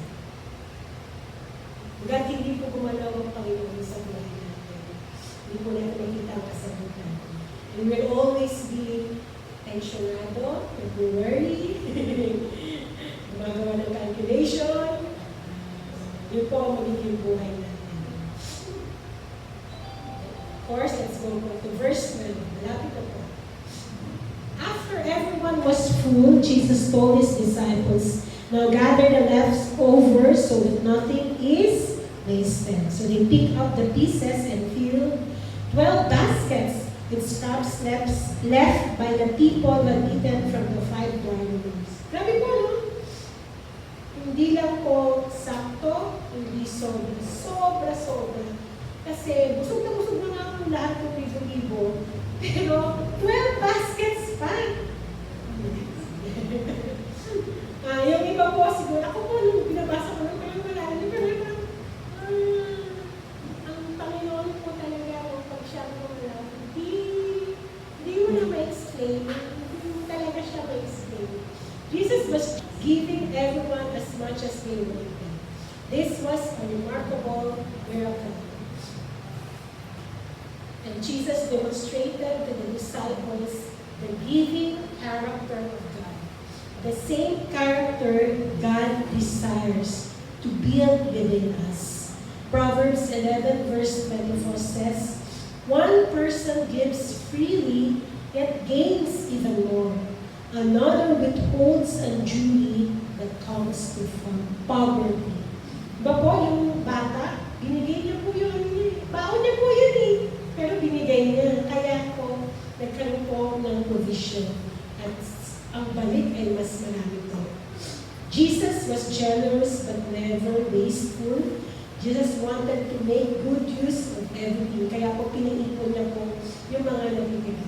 Hanggat hindi po gumalaw ang Panginoon sa buhay natin, hindi po natin makita ang kasagutan. And we'll always be tensionado, nag-worry, gumagawa ng calculation. Yun po ang magiging buhay natin. Of course, let's go to verse 12. Malapit na po. After everyone was full, Jesus told his disciples, now gather the leftovers so that nothing is wasted. So they picked up the pieces and filled 12 baskets with scraps left by the people who had eaten from the 5 dry loaves. Grabe po, no? Hindi lang po sakto, hindi sobra. was giving everyone as much as they wanted. This was a remarkable miracle. And Jesus demonstrated to the disciples the giving character of God. The same character God desires to build within us. Proverbs 11 verse 24 says, "One person gives freely, yet gains even more. Another withholds unduly, that comes to poverty." Diba po, yung bata, binigay niya po yun. Baon niya po yun eh. Pero binigay niya. Kaya po, nagkaroon po ng provision. At ang balik ay mas marami po. Jesus was generous but never wasteful. Jesus wanted to make good use of everything. Kaya po pinaipon niya po yung mga nabibigay.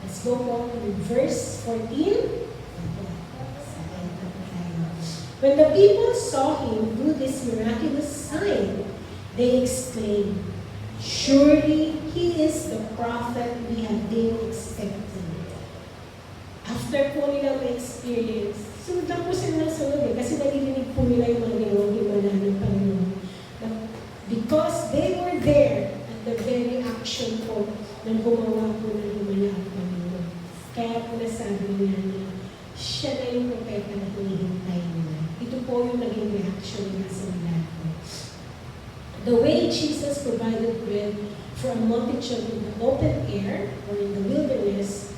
Let's go po to verse 14. When the people saw him do this miraculous sign, they exclaimed, "Surely he is the prophet we have been expecting." After po nila ma-experience, sunod lang po sila ng sunod kasi nalilinig po nila yung mga ginawa ng Panginoon. Because they were there at the very action po ng gumawa po ng himala ang Panginoon. Kaya po nasabi niya na siya na yung propeta na hinihintay nila. Ito po yung naging reaction niya sa milagro. The way Jesus provided bread for a multitude in the open air or in the wilderness,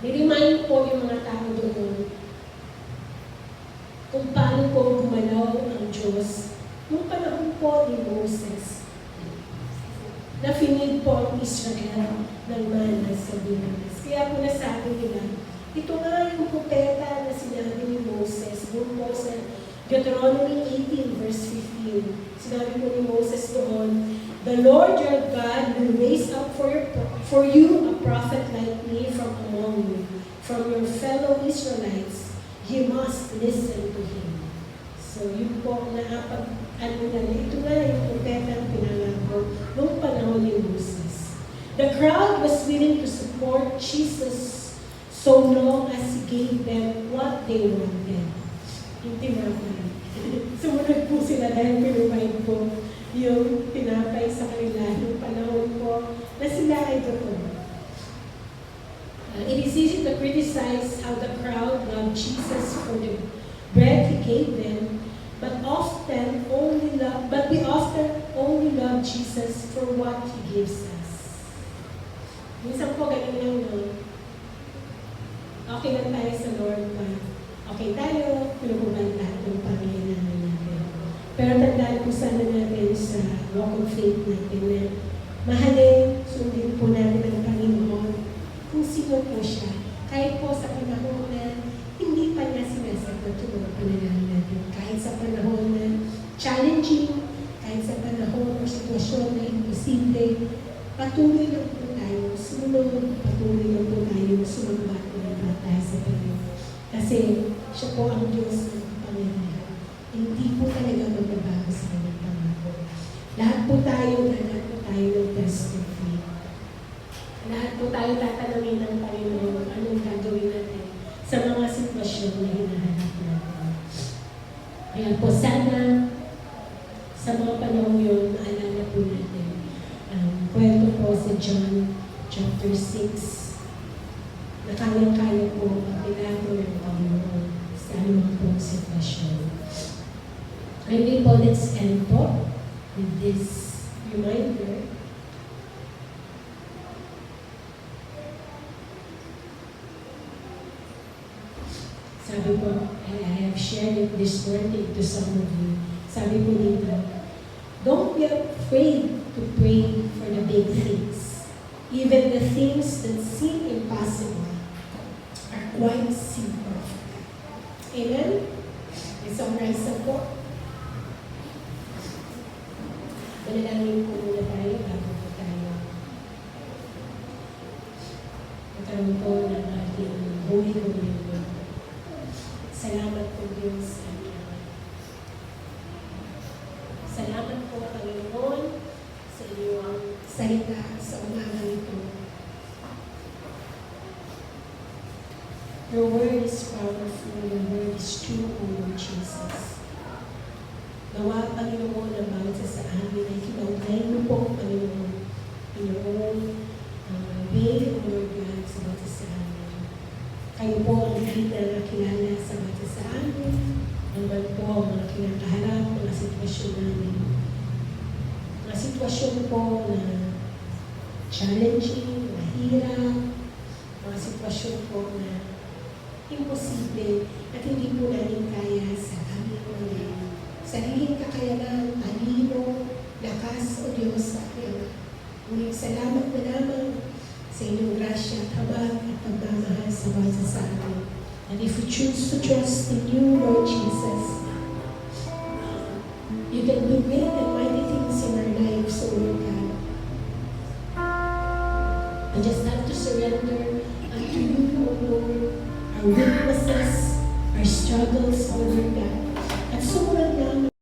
niremind po yung mga tao doon kung paano po gumalaw ang Diyos nung panahon po ni Moses na finid po ang Israel ng mana sa wilderness. Kaya po nasabi nila, ito nga yung propeta na sinabi ni Moses, doon po sa Deuteronomy 18 verse 15. Sinabi po ni Moses doon, "The Lord your God will raise up for you a prophet like me from among you, from your fellow Israelites. You must listen to him." So yun po, ito nga yung propeta na pinangako noong panahon ni Moses. The crowd was willing to support Jesus so long as he gave them what they wanted. Yung tinapay. Sumunod po sila dahil pinupay po yung tinapay sa kanila yung panahon po na sila ay totoo. It is easy to criticize how the crowd loved Jesus for the bread he gave them, but we often only love Jesus for what he gives us. Minsan po ganun lang nun. Okay lang tayo sa Lord pa. Okay tayo, pinukuman lahat ng pangailangan natin. Pero tandaan po sana natin sa walk of faith natin na mahalin, sundin po natin ang Panginoon kung sino po siya. Kahit po sa panahon na hindi pa niya sinasagot yung mga panalangin natin. Kahit sa panahon na challenging, kahit sa panahon o sitwasyon na imposible, patuloy lang po tayo, sumunod, patuloy lang po tayo, sumamba tayo sa Panginoon. Kasi siya po ang Diyos ng Panginoon. Hindi po talaga magbabago sa kanyang pangako. Lahat po tayo ng test of faith. Lahat po tayo tatanungin ng Panginoon anong gagawin natin sa mga sitwasyon na hinahanap natin. Kaya po sana sa mga panahon yun, maalala po natin kwento po sa John chapter 6 na kaya-kaya po ang milagro ng Panginoon sa anumang pong sitwasyon. Maybe po, let's end po with this reminder. Sabi po, I have shared it this morning to some of you. Sabi po dito, don't be afraid to pray for the big things. Even the things that seem impossible are quite simple. Amen? I-summarize na po. Manalangin po muna tayo bago po tayo magkaroon po ng ating Holy Communion. Salamat po Diyos. Salamat po Panginoon sa iyong salita sa umaga ito. Your word is powerful. Your word is true, O Lord Jesus. Nawa, Panginoon, ang bawat isa sa amin ay kinaugnay mo po, Panginoon, in your own way, O Lord God, sa bawat isa sa amin. Kayo po ang higit na nakilala sa bawat isa sa amin. Ang po ang mga kinakaharap, mga sitwasyon namin. Mga sitwasyon po na challenging, mahirap, mga sitwasyon po na imposible at hindi po namin kaya sa aming mga sariling kakayanan, talino, lakas o Diyos sa akin. Ngunit salamat na lamang sa inyong grasya at habag at pagmamahal sa bawat sa amin. And if we choose to trust in you, Lord Jesus, you can do great and mighty things in our lives, O Lord God. I just have to surrender unto you, O Lord, our weaknesses, our struggles, O Lord God. At sumunod namin